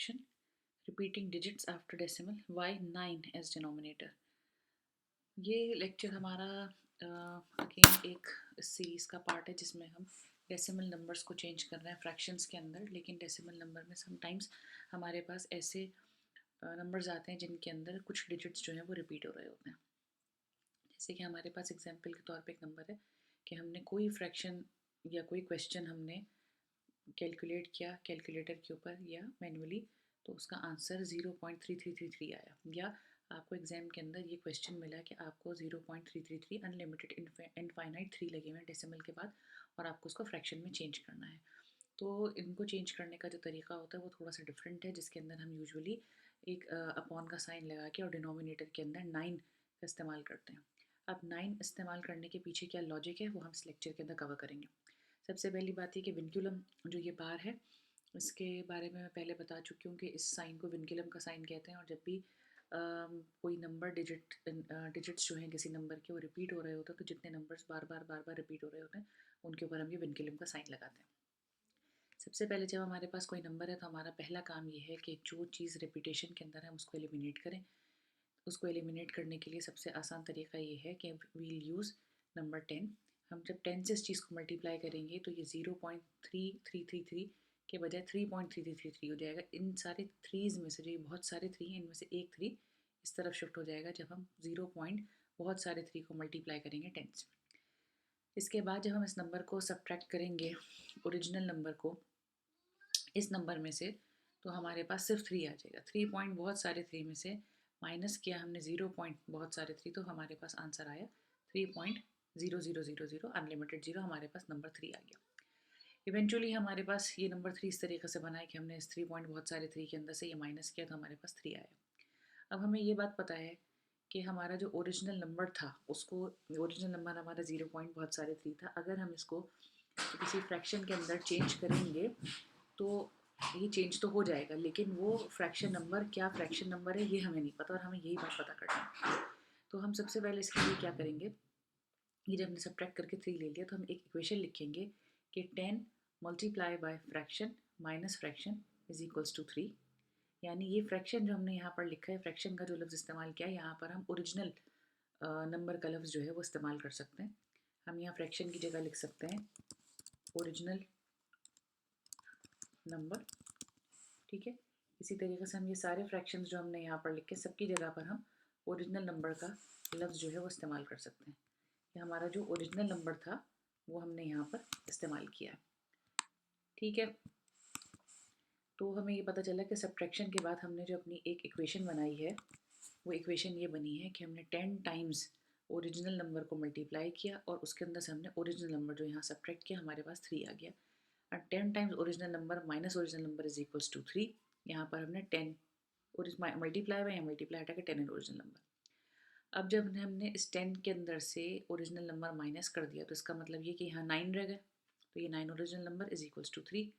fraction, repeating digits after decimal, why 9 as denominator. ये lecture हमारा again एक series का पार्ट है जिसमें हम डेसिमल नंबर्स को चेंज कर रहे हैं फ्रैक्शंस के अंदर, लेकिन डेसिमल नंबर में समटाइम्स हमारे पास ऐसे नंबर्स आते हैं जिनके अंदर कुछ डिजिट्स जो हैं वो रिपीट हो रहे होते हैं। जैसे कि हमारे पास एग्जांपल के तौर पे एक नंबर है कि हमने कोई फ्रैक्शन या कोई क्वेश्चन हमने कैलकुलेट किया कैलकुलेटर के ऊपर या मैनुअली, तो उसका आंसर 0.3333 आया, या आपको एग्जाम के अंदर ये क्वेश्चन मिला कि आपको 0.333 अनलिमिटेड इनफाइनाइट 3 लगे हुए डेसिमल के बाद और आपको उसको फ्रैक्शन में चेंज करना है। तो इनको चेंज करने का जो तरीका होता है वो थोड़ा सा डिफरेंट है, जिसके अंदर हम यूजुअली एक अपॉन का साइन लगा के और डिनोमिनेटर के अंदर 9 का इस्तेमाल करते हैं। अब 9 इस्तेमाल करने के पीछे क्या लॉजिक है वो हम इस लेक्चर के अंदर कवर करेंगे। सबसे पहली बात है कि विनक्यूलम जो ये बार है इसके बारे में मैं पहले बता चुकी हूँ कि इस साइन को विनक्यूलम का साइन कहते हैं, और जब भी कोई नंबर डिजिट्स जो हैं किसी नंबर के वो रिपीट हो रहे होते हैं, तो जितने नंबर्स बार बार रिपीट हो रहे होते हैं उनके ऊपर हम ये विनक्यूलम का साइन लगाते हैं। सबसे पहले जब हमारे पास कोई नंबर है तो हमारा पहला काम ये है कि जो चीज़ रेपिटेशन के अंदर है हम उसको एलिमिनेट करें। उसको एलिमिनेट करने के लिए सबसे आसान तरीका ये है कि वील यूज़ नंबर 10। हम जब 10 से इस चीज़ को मल्टीप्लाई करेंगे तो ये 0.3333 के बजाय 3.3333 हो जाएगा। इन सारे थ्रीज़ में से, जो ये बहुत सारे थ्री हैं, इनमें से एक थ्री इस तरफ शिफ्ट हो जाएगा जब हम 0 पॉइंट बहुत सारे थ्री को मल्टीप्लाई करेंगे 10 से। इसके बाद जब हम इस नंबर को सब्ट्रैक्ट करेंगे ओरिजिनल नंबर को इस नंबर में से, तो हमारे पास सिर्फ 3 आ जाएगा। 3 पॉइंट बहुत सारे थ्री में से माइनस किया हमने 0 पॉइंट बहुत सारे थ्री, तो हमारे पास आंसर आया 3.0000, अनलिमिटेड जीरो, हमारे पास नंबर 3 आ गया। इवेंचुअली हमारे पास ये नंबर 3 इस तरीके से बना है कि हमने इस 3 पॉइंट बहुत सारे थ्री के अंदर से ये माइनस किया तो हमारे पास 3 आया। अब हमें ये बात पता है कि हमारा जो ओरिजिनल नंबर था उसको, ओरिजिनल नंबर हमारा 0 पॉइंट बहुत सारे थ्री था, अगर हम इसको किसी फ्रैक्शन के अंदर चेंज करेंगे तो ये चेंज तो हो जाएगा, लेकिन वो फ्रैक्शन नंबर क्या फ्रैक्शन नंबर है ये हमें नहीं पता, और हमें यही बात पता करनी है। तो हम सबसे पहले इसके लिए क्या करेंगे, ये जब हमने सब्ट्रैक्ट करके 3 ले लिया तो हम एक इक्वेशन लिखेंगे कि 10 multiply by fraction minus fraction is equals to 3। यानी ये फ्रैक्शन जो हमने यहाँ पर लिखा है, फ्रैक्शन का जो लफ्ज़ इस्तेमाल किया है, यहाँ पर हम ओरिजिनल नंबर का लफ्ज़ जो है वो इस्तेमाल कर सकते हैं। हम यहाँ फ्रैक्शन की जगह लिख सकते हैं ओरिजिनल नंबर, ठीक है। इसी तरीके से हम ये सारे फ्रैक्शंस जो हमने यहाँ पर लिखे सबकी जगह पर हम ओरिजिनल नंबर का लफ्ज़ जो है वो इस्तेमाल कर सकते हैं। कि हमारा जो ओरिजिनल नंबर था वो हमने यहाँ पर इस्तेमाल किया, ठीक है। तो हमें ये पता चला कि सब्ट्रैक्शन के बाद हमने जो अपनी एक इक्वेशन बनाई है वो इक्वेशन ये बनी है कि हमने 10 टाइम्स ओरिजिनल नंबर को मल्टीप्लाई किया और उसके अंदर से हमने ओरिजिनल नंबर जो यहाँ सब्ट्रैक्ट किया, हमारे पास 3 आ गया। और 10 times original number minus original number is equals to 3। यहाँ पर हमने 10 और मल्टीप्लाई हुआ, या मल्टीप्लाई हटा के 10 एंड ओरिजिनल नंबर। अब जब हमने इस 10 के अंदर से ओरिजिनल नंबर माइनस कर दिया तो इसका मतलब ये कि यहाँ 9 रह गए, तो ये 9 original number is equals to 3।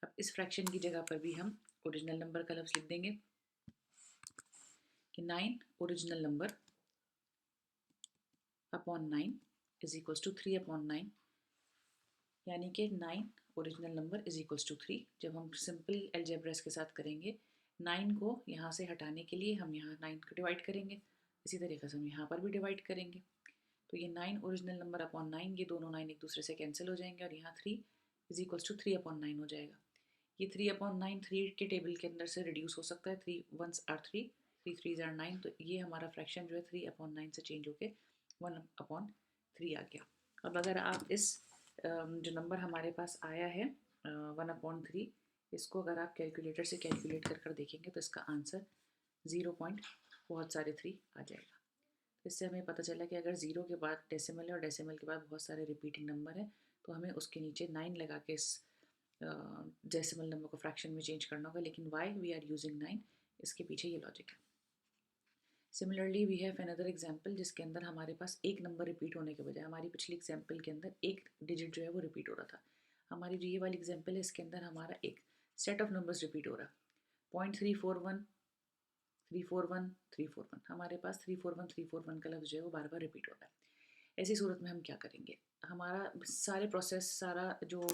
अब इस फ्रैक्शन की जगह पर भी हम ओरिजिनल नंबर का लफ्ज़ लिख देंगे कि 9 original number upon 9 is equals to 3 upon 9, यानी कि 9 original number is equals to 3। जब हम सिंपल अलजेब्रास के साथ करेंगे 9 को यहाँ से हटाने के लिए हम यहाँ 9 को डिवाइड करेंगे, इसी तरीके से हम यहाँ पर भी डिवाइड करेंगे। तो ये 9 ओरिजिनल नंबर अपॉन 9, ये दोनों 9 एक दूसरे से कैंसिल हो जाएंगे और यहाँ 3 इज इक्वल्स टू 3 अपॉन 9 हो जाएगा। ये 3 अपॉन 9 3 के टेबल के अंदर से रिड्यूस हो सकता है, 3 वंस आर 3, 3 थ्रीज आर 9, तो ये हमारा फ्रैक्शन जो है 3 अपॉन 9 से चेंज होके 1 अपॉन 3 आ गया। अब अगर आप इस जो नंबर हमारे पास आया है 1 अपॉन 3, इसको अगर आप कैलकुलेटर से कैलकुलेट कर कर देखेंगे तो इसका आंसर 0 पॉइंट बहुत सारे 3 आ जाएगा। इससे हमें पता चला कि अगर 0 के बाद डेसिमल है और डेसिमल के बाद बहुत सारे रिपीटिंग नंबर है तो हमें उसके नीचे 9 लगा के इस डेसिमल नंबर को फ्रैक्शन में चेंज करना होगा। लेकिन वाई वी आर यूजिंग 9, इसके पीछे ये लॉजिक है। Similarly we have another example जिसके अंदर हमारे पास एक नंबर रिपीट होने के बजाय, हमारी पिछली एग्जांपल के अंदर एक डिजिट जो है वो रिपीट हो रहा था। हमारी जो ये वाली एग्जांपल है इसके अंदर हमारा एक सेट ऑफ नंबर्स रिपीट हो रहा है, 0.341 341 341, हमारे पास 341 341 का लफ्ज़ जो है वो बार बार रिपीट हो रहा है। ऐसी सूरत में हम क्या करेंगे, हमारा सारे प्रोसेस, सारा जो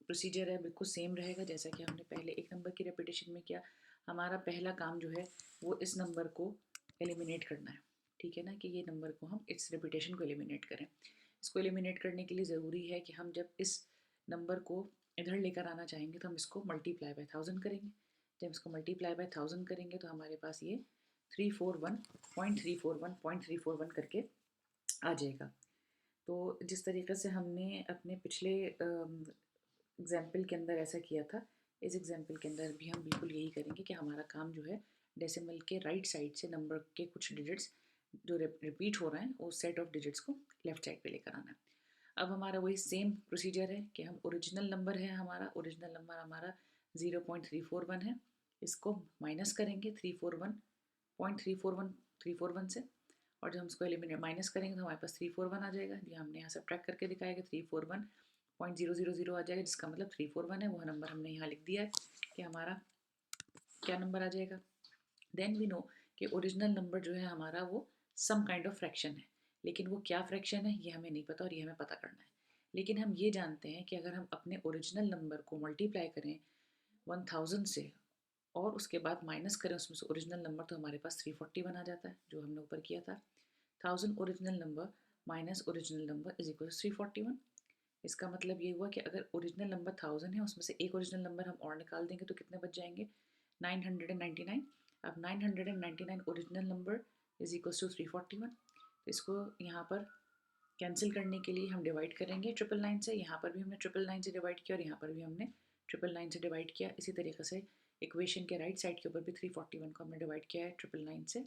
प्रोसीजर है बिल्कुल सेम रहेगा जैसा कि हमने पहले एक नंबर की रेपिटेशन में किया। हमारा पहला काम जो है वो इस नंबर को एलिमिनेट करना है, ठीक है ना, कि ये नंबर को हम इस रिपीटेशन को एलिमिनेट करें। इसको एलिमिनेट करने के लिए ज़रूरी है कि हम जब इस नंबर को इधर लेकर आना चाहेंगे तो हम इसको मल्टीप्लाई बाय 1000 करेंगे। जब इसको मल्टीप्लाई बाय 1000 करेंगे तो हमारे पास ये 341.341.341 करके आ जाएगा। तो जिस तरीके से हमने अपने पिछले एग्जाम्पल के अंदर ऐसा किया था, इस एग्जाम्पल के अंदर भी हम बिल्कुल यही करेंगे कि हमारा काम जो है डेसिमल के राइट साइड से नंबर के कुछ डिजिट्स जो रिपीट हो रहे हैं उस सेट ऑफ डिजिट्स को लेफ्ट साइड पे लेकर आना है। अब हमारा वही सेम प्रोसीजर है कि हम ओरिजिनल नंबर है हमारा 0.341 है, इसको माइनस करेंगे 341.341 से, और जब हम इसको एलिमिनेट माइनस करेंगे तो हमारे पास 341 आ जाएगा। जी हमने यहाँ सब्ट्रैक्ट करके दिखाया कि 341.000 आ जाएगा, जिसका मतलब 341 है। वो नंबर हमने यहाँ लिख दिया है कि हमारा क्या नंबर आ जाएगा। देन वी नो कि ओरिजिनल नंबर जो है हमारा वो सम काइंड ऑफ फ्रैक्शन है, लेकिन वो क्या फ्रैक्शन है ये हमें नहीं पता और ये हमें पता करना है। लेकिन हम ये जानते हैं कि अगर हम अपने ओरिजिनल नंबर को मल्टीप्लाई करें 1000 से और उसके बाद माइनस करें उसमें से ओरिजिनल नंबर, तो हमारे पास 341 आ जाता है, जो हमने ऊपर किया था। 1000 original number minus original number is equal 341। इसका मतलब ये हुआ कि अगर ओरिजिनल नंबर 1000 है उसमें से एक ओरिजिनल नंबर हम और निकाल देंगे तो कितने बच जाएंगे, 999। अब 999 original number is equal to 341। तो इसको यहाँ पर कैंसिल करने के लिए हम डिवाइड करेंगे 999 से। यहाँ पर भी हमने 999 से डिवाइड किया और यहाँ पर भी हमने 999 से डिवाइड किया। इसी तरीके से इक्वेशन के राइट साइड के ऊपर भी 341 को हमने डिवाइड किया है 999 से।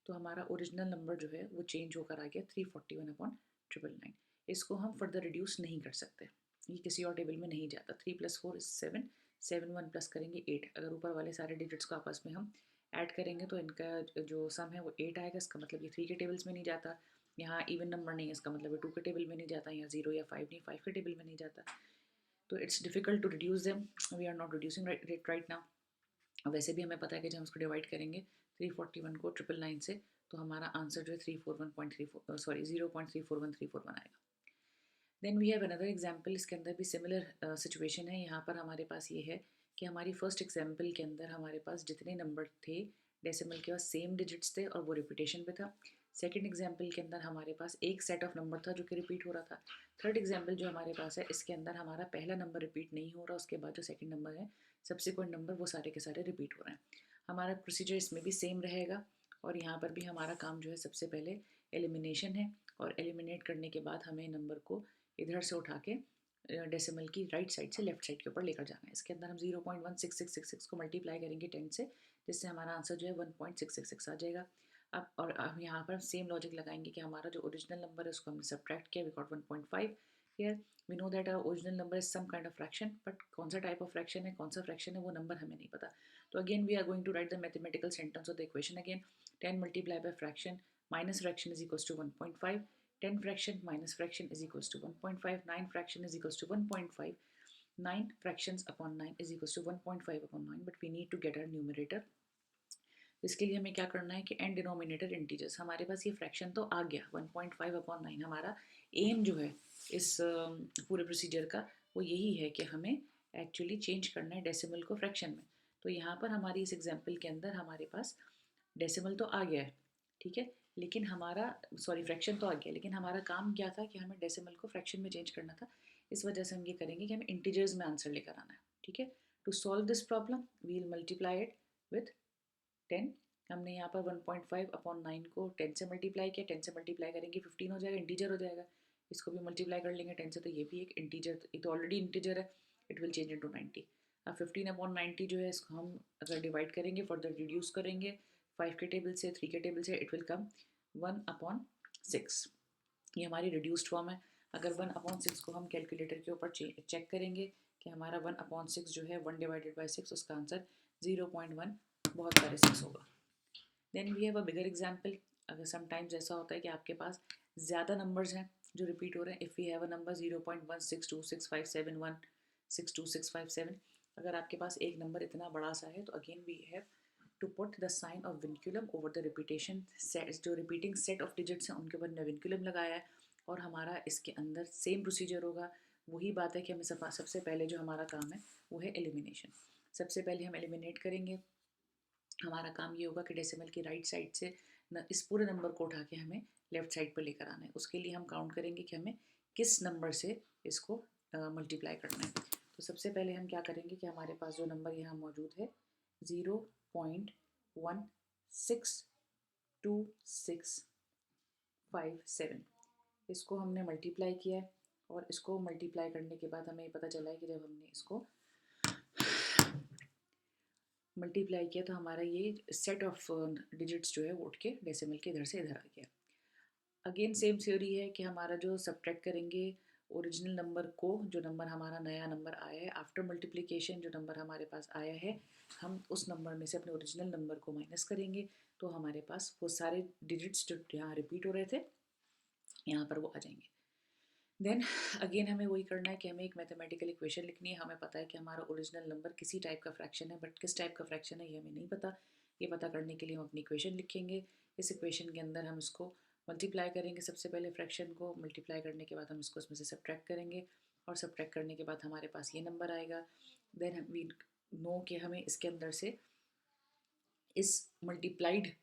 तो हमारा ओरिजिनल नंबर जो है वो चेंज होकर आ गया 341/999। इसको हम फर्दर रिड्यूस नहीं कर सकते, ये किसी और टेबल में नहीं जाता। 3 + 4 = 7, 7 1 प्लस करेंगे 8। अगर ऊपर वाले सारे डिजिट्स को आपस में हम ऐड करेंगे तो इनका जो सम है वो 8 आएगा। इसका मतलब ये 3 के टेबल्स में नहीं जाता। यहाँ इवन नंबर नहीं है, इसका मतलब ये 2 के टेबल में नहीं जाता। यहाँ 0 या 5 नहीं, 5 के टेबल में नहीं जाता। तो it's difficult to reduce them, we are not reducing right now. वैसे भी हमें पता है कि जब हम उसको डिवाइड करेंगे 341 को 999 से तो हमारा आंसर जो है 0.34134 आएगा। Then we have another example. इसके अंदर भी सिमिलर सिचुएशन है। यहाँ पर हमारे पास ये है कि हमारी फर्स्ट एग्जाम्पल के अंदर हमारे पास जितने नंबर थे डेसिमल के पास सेम डिजिट्स थे और वो रिपीटेशन पे था। सेकंड एग्जाम्पल के अंदर हमारे पास एक सेट ऑफ नंबर था जो कि रिपीट हो रहा था। थर्ड एग्जाम्पल जो हमारे पास है इसके अंदर हमारा पहला नंबर रिपीट नहीं हो रहा, उसके बाद जो सेकंड नंबर है सब्सिक्वेंट नंबर वो सारे के सारे रिपीट हो रहे हैं। हमारा प्रोसीजर इसमें भी सेम रहेगा और यहाँ पर भी हमारा काम जो है सबसे पहले एलिमिनेशन है, और एलिमिनेट करने के बाद हमें नंबर को इधर से उठा के डेसिमल की राइट साइड से लेफ्ट साइड के ऊपर लेकर जाना है। इसके अंदर हम 0.16666 को मल्टीप्लाई करेंगे 10 से, जिससे हमारा आंसर जो है 1.666 आ जाएगा। अब यहाँ पर सेम लॉजिक लगाएंगे कि हमारा जो ओरिजिनल नंबर है उसको हमने सब्ट्रैक्ट किया, we got 1.5 here. We know that our original number is some kind of fraction, but कौन सा टाइप ऑफ फ्रैक्शन है, कौन सा फ्रैक्शन है वो नंबर हमें नहीं पता। तो again we are going to write the mathematical sentence of the equation again. 10 multiply by fraction minus fraction is equals to 1.5, 10 fraction minus fraction is equals to 1.5, 9 fraction is equals to 1.5, 9 fractions upon 9 is equals to 1.5 upon 9, but we need to get our numerator। इसके लिए हमें क्या करना है कि and denominator integers, हमारे पास ये fraction तो आ गया 1.5 अपॉन 9। हमारा एम जो है इस पूरे प्रोसीजर का वो यही है कि हमें एक्चुअली चेंज करना है डेसिमल को फ्रैक्शन में। तो यहाँ पर हमारी इस एग्जाम्पल के अंदर हमारे पास डेसिमल तो आ गया है, ठीक है, लेकिन हमारा फ्रैक्शन तो आ गया, लेकिन हमारा काम क्या था कि हमें डेसिमल को फ्रैक्शन में चेंज करना था। इस वजह से हम ये करेंगे कि हमें इंटीजर्स में आंसर लेकर आना है, ठीक है। To solve this problem we will multiply it with 10। हमने यहाँ पर 1.5 अपॉन 9 को 10 से मल्टीप्लाई किया, 10 से मल्टीप्लाई करेंगे 15 हो जाएगा, इंटीजर हो जाएगा। इसको भी मल्टीप्लाई कर लेंगे 10 से, तो ये भी एक इंटीजर, ये तो ऑलरेडी इंटीजर है, इट विल चेंज इनटू 90। अब 15 अपॉन 90 जो है इसको हम अगर डिवाइड करेंगे फर्दर रिड्यूस करेंगे 5 के टेबल से 3 के टेबल से, इट विल कम 1/6। ये हमारी रिड्यूस्ड फॉर्म है। अगर 1/6 को हम कैलकुलेटर के ऊपर चेक करेंगे कि हमारा 1/6 जो है 1 डिवाइडेड बाई 6, उसका आंसर 0.1 बहुत सारे 6 होगा। Then we have a bigger example. अगर समटाइम्स ऐसा होता है कि आपके पास ज़्यादा नंबर्स हैं जो रिपीट हो रहे हैं। If we have a number 0.1626571 62657, अगर आपके पास एक नंबर इतना बड़ा सा है तो again we have to put the sign of vinculum over the repetition set. जो रिपीटिंग सेट ऑफ डिजिट्स हैं उनके ऊपर हमने विनक्यूलम लगाया है और हमारा इसके अंदर सेम प्रोसीजर होगा। वही बात है कि हमें सबसे पहले जो हमारा काम है वो है एलिमिनेशन। सबसे पहले हम एलिमिनेट करेंगे हमारा काम ये होगा कि डेसिमल की राइट साइड से इस पूरे नंबर को उठा के हमें लेफ़्ट साइड पर लेकर आना है। उसके लिए हम काउंट करेंगे कि हमें किस नंबर से इसको मल्टीप्लाई करना है। तो सबसे पहले हम क्या करेंगे कि हमारे पास जो नंबर यहाँ मौजूद है 0.16267, इसको हमने मल्टीप्लाई किया है। और इसको मल्टीप्लाई करने के बाद हमें पता चला है कि जब हमने इसको मल्टीप्लाई किया तो हमारा ये सेट ऑफ डिजिट्स जो है वो उठ के डेसिमल के इधर से इधर आ गया। अगेन सेम थ्योरी है कि हमारा जो सब्ट्रैक्ट करेंगे ओरिजिनल नंबर को, जो नंबर हमारा नया नंबर आया है आफ्टर मल्टीप्लिकेशन, जो नंबर हमारे पास आया है, हम उस नंबर में से अपने ओरिजिनल नंबर को माइनस करेंगे तो हमारे पास वो सारे डिजिट्स जो यहाँ रिपीट हो रहे थे यहाँ पर वो आ जाएंगे। देन अगेन हमें वही करना है कि हमें एक मैथमेटिकल इक्वेशन लिखनी है। हमें पता है कि हमारा ओरिजिनल नंबर किसी टाइप का फ्रैक्शन है, बट किस टाइप का फ्रैक्शन है ये हमें नहीं पता। ये पता करने के लिए हम अपनी इक्वेशन लिखेंगे। इस इक्वेशन के अंदर हम इसको मल्टीप्लाई करेंगे, सबसे पहले फ्रैक्शन को मल्टीप्लाई करने के बाद हम इसको इसमें से सब्ट्रैक्ट करेंगे और सब्ट्रैक्ट करने के बाद हमारे पास ये नंबर आएगा। देन वी नो कि हमें इसके अंदर से इस मल्टीप्लाइड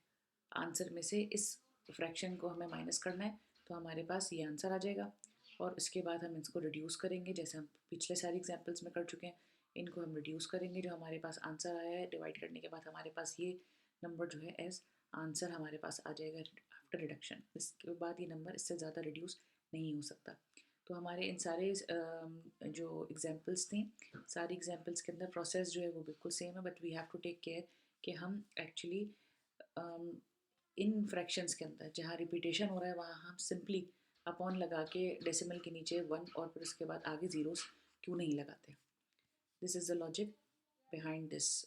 आंसर में से इस फ्रैक्शन को हमें माइनस करना है, तो हमारे पास ये आंसर आ जाएगा। और इसके बाद हम इसको रिड्यूस करेंगे जैसे हम पिछले सारे एग्जांपल्स में कर चुके हैं। इनको हम रिड्यूस करेंगे, जो हमारे पास आंसर आया है डिवाइड करने के बाद हमारे पास ये नंबर जो है एज आंसर हमारे पास आ जाएगा आफ्टर रिडक्शन। इसके बाद ये नंबर इससे ज़्यादा रिड्यूस नहीं हो सकता। तो हमारे इन सारे जो एग्जांपल्स थे, सारी एग्जांपल्स के अंदर प्रोसेस जो है वो बिल्कुल सेम है, but we have to take care कि हम एक्चुअली इन फ्रैक्शंस के अंदर जहाँ रिपीटेशन हो रहा है वहाँ हम सिंपली अपॉन लगा के डेसिमल के नीचे 1 और फिर उसके बाद आगे ज़ीरोस क्यों नहीं लगाते। This is the logic behind this